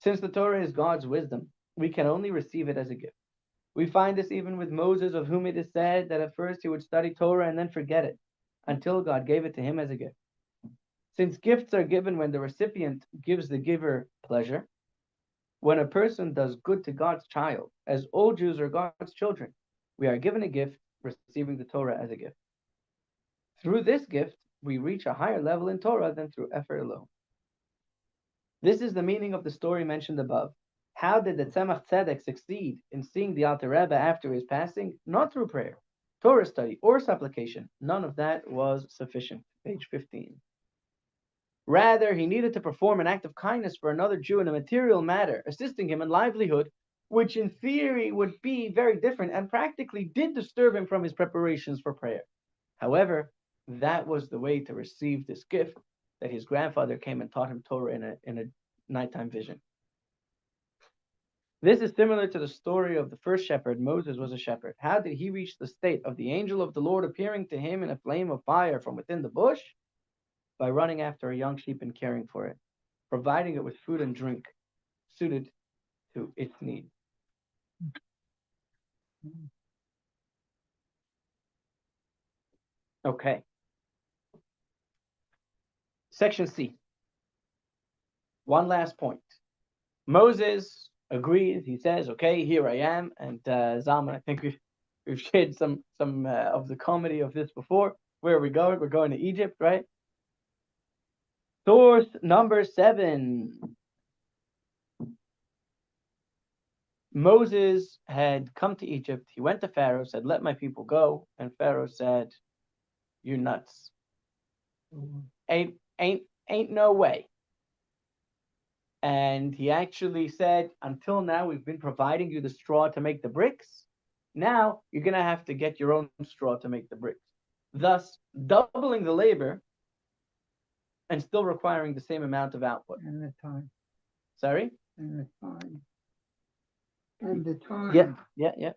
Since the Torah is God's wisdom, we can only receive it as a gift. We find this even with Moses, of whom it is said that at first he would study Torah and then forget it, until God gave it to him as a gift. Since gifts are given when the recipient gives the giver pleasure, when a person does good to God's child, as all Jews are God's children, we are given a gift, receiving the Torah as a gift. Through this gift, we reach a higher level in Torah than through effort alone. This is the meaning of the story mentioned above. How did the Tzemach Tzedek succeed in seeing the Alter Rebbe after his passing? Not through prayer, Torah study, or supplication. None of that was sufficient. Page 15. Rather, he needed to perform an act of kindness for another Jew in a material matter, assisting him in livelihood, which in theory would be very different and practically did disturb him from his preparations for prayer. However, that was the way to receive this gift, that his grandfather came and taught him Torah in a nighttime vision. This is similar to the story of the first shepherd. Moses was a shepherd. How did he reach the state of the angel of the Lord appearing to him in a flame of fire from within the bush? By running after a young sheep and caring for it, providing it with food and drink suited to its need. Okay. Section C. One last point. Moses agrees. He says, "Okay, here I am." And Zalman, I think we've shared some of the comedy of this before. Where are we going? We're going to Egypt, right? Source number 7. Moses had come to Egypt. He went to Pharaoh, said, "Let my people go." And Pharaoh said, "You're nuts. Ain't no way." And he actually said, "Until now, we've been providing you the straw to make the bricks. Now you're going to have to get your own straw to make the bricks." Thus, doubling the labor and still requiring the same amount of output. And the time, Sorry? and the time. And the time. Yeah.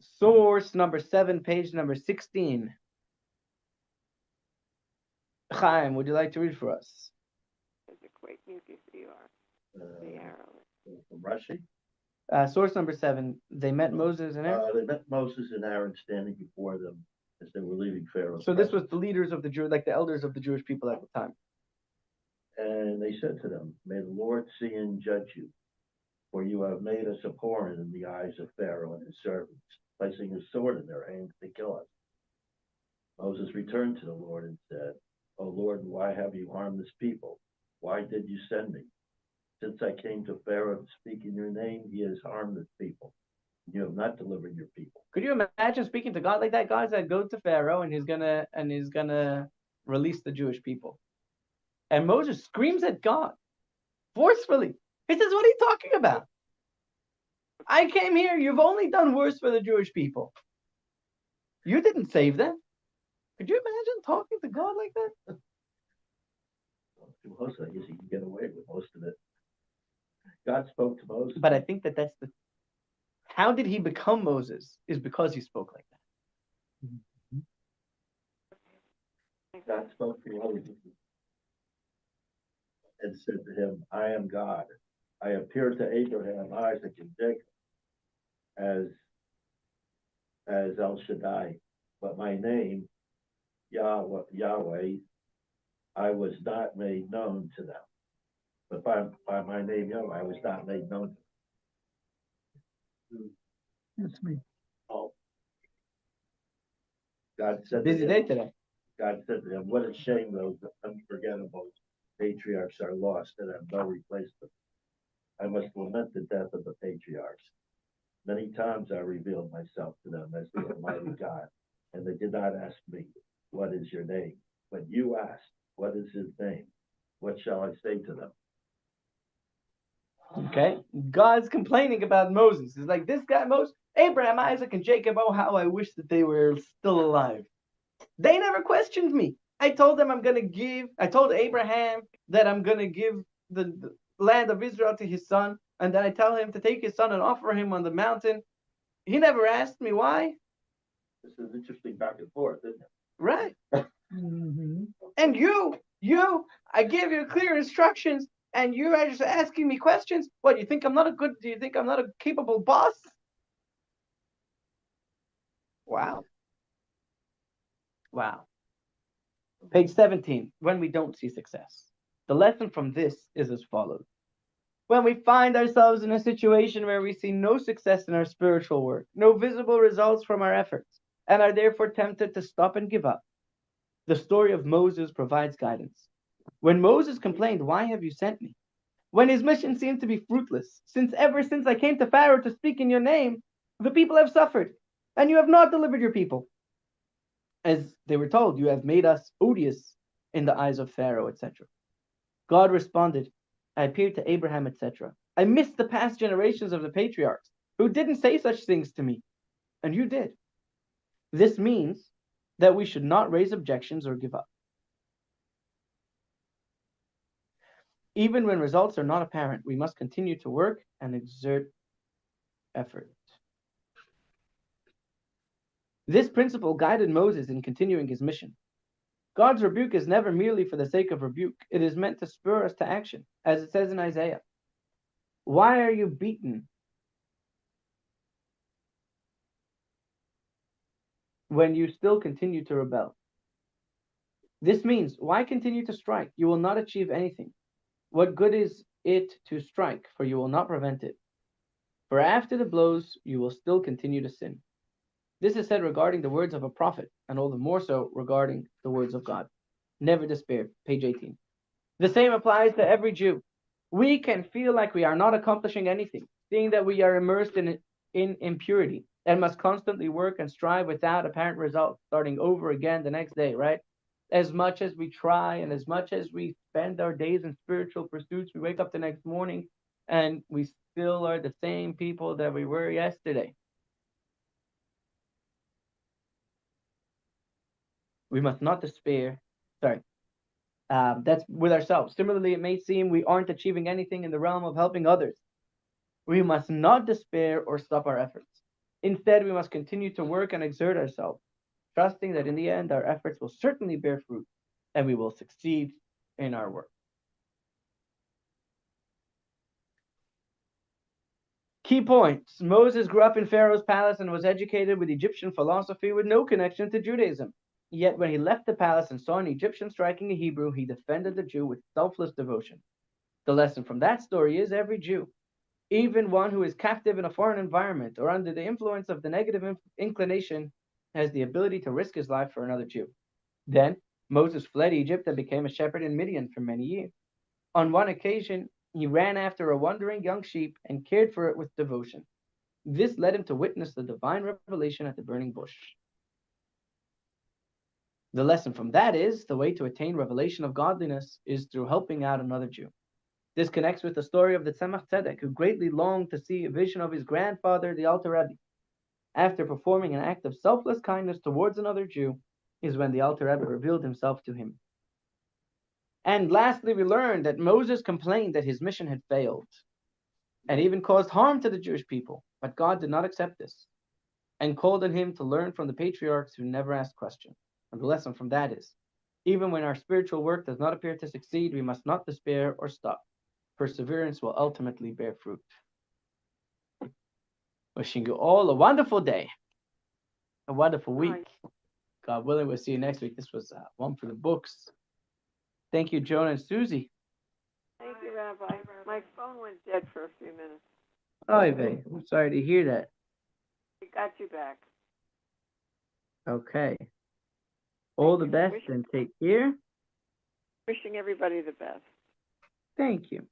Source number 7, page number 16. Chaim, would you like to read for us? Does it quite UPCR? The arrow. From Rashi. Source number 7. They met Moses and Aaron. They met Moses and Aaron standing before them as they were leaving Pharaoh's So this was presence. the leaders of the Jew, like the elders of the Jewish people at the time. And they said to them, "May the Lord see and judge you, for you have made us abhorrent in the eyes of Pharaoh and his servants, placing his sword in their hands to kill us." Moses returned to the Lord and said, "O Lord, why have you harmed this people? Why did you send me? Since I came to Pharaoh to speak in your name, he has harmed this people. You have not delivered your people." Could you imagine speaking to God like that? God said, "Go to Pharaoh, and he's gonna release the Jewish people." And Moses screams at God forcefully. He says, "What are you talking about? I came here. You've only done worse for the Jewish people. You didn't save them." Could you imagine talking to God like that? Most, I guess you can get away with most of it. God spoke to Moses. But I think that's the. How did he become Moses? Is because he spoke like that. God spoke to Moses and said to him, "I am God. I appeared to Abraham, Isaac, and Jacob as El Shaddai, but my name, Yahweh, I was not made known to them. But by my name, Yahweh, I was not made known to them." That's me. God said Busy to day him, today. God said to him, "What a shame those unforgettable patriarchs are lost and have no replacement. I must lament the death of the patriarchs. Many times I revealed myself to them as the Almighty God, and they did not ask me, 'What is your name?' But you asked, 'What is his name?' What shall I say to them?" Okay, God's complaining about Moses. He's like, "This guy Moses, Abraham, Isaac, and Jacob. Oh, how I wish that they were still alive. They never questioned me. I told them I told Abraham that I'm gonna give the land of Israel to his son, and then I tell him to take his son and offer him on the mountain. He never asked me why." This is interesting back and forth, isn't it? Right? Mm-hmm. And you, I give you clear instructions, and you are just asking me questions. What, do you think I'm not a capable boss? Wow. Page 17, when we don't see success. The lesson from this is as follows. When we find ourselves in a situation where we see no success in our spiritual work, no visible results from our efforts, and are therefore tempted to stop and give up, the story of Moses provides guidance. When Moses complained, "Why have you sent me?" When his mission seemed to be fruitless, ever since I came to Pharaoh to speak in your name, the people have suffered, and you have not delivered your people. As they were told, "You have made us odious in the eyes of Pharaoh," etc. God responded, "I appeared to Abraham, etc. I missed the past generations of the patriarchs who didn't say such things to me, and you did. This means that we should not raise objections or give up. Even when results are not apparent, we must continue to work and exert effort." This principle guided Moses in continuing his mission. God's rebuke is never merely for the sake of rebuke. It is meant to spur us to action, as it says in Isaiah. "Why are you beaten? when you still continue to rebel. This means, why continue to strike? You will not achieve anything. What good is it to strike, for you will not prevent it? For after the blows, you will still continue to sin. This is said regarding the words of a prophet, and all the more so regarding the words of God. Never despair, page 18. The same applies to every Jew. We can feel like we are not accomplishing anything, seeing that we are immersed in impurity and must constantly work and strive without apparent result, starting over again the next day, right? As much as we try and as much as we spend our days in spiritual pursuits, we wake up the next morning and we still are the same people that we were yesterday. We must not despair. Sorry. That's with ourselves. Similarly, it may seem we aren't achieving anything in the realm of helping others. We must not despair or stop our efforts. Instead, we must continue to work and exert ourselves, trusting that in the end our efforts will certainly bear fruit and we will succeed in our work. Key points. Moses grew up in Pharaoh's palace and was educated with Egyptian philosophy with no connection to Judaism. Yet when he left the palace and saw an Egyptian striking a Hebrew, he defended the Jew with selfless devotion. The lesson from that story is every Jew, even one who is captive in a foreign environment or under the influence of the negative inclination, has the ability to risk his life for another Jew. Then Moses fled Egypt and became a shepherd in Midian for many years. On one occasion, he ran after a wandering young sheep and cared for it with devotion. This led him to witness the divine revelation at the burning bush. The lesson from that is the way to attain revelation of godliness is through helping out another Jew. This connects with the story of the Tzemach Tzedek, who greatly longed to see a vision of his grandfather, the Alter Rebbe. After performing an act of selfless kindness towards another Jew, is when the Alter Rebbe revealed himself to him. And lastly, we learned that Moses complained that his mission had failed and even caused harm to the Jewish people, but God did not accept this and called on him to learn from the patriarchs who never asked questions. And the lesson from that is, even when our spiritual work does not appear to succeed, we must not despair or stop. Perseverance will ultimately bear fruit. Wishing you all a wonderful day, a wonderful week. God willing, we'll see you next week. This was one for the books. Thank you, Jonah and Susie. Thank you, Rabbi. My phone went dead for a few minutes. Oh, Eve, I'm sorry to hear that. We got you back. Okay. All the best and take care. Wishing everybody the best. Thank you.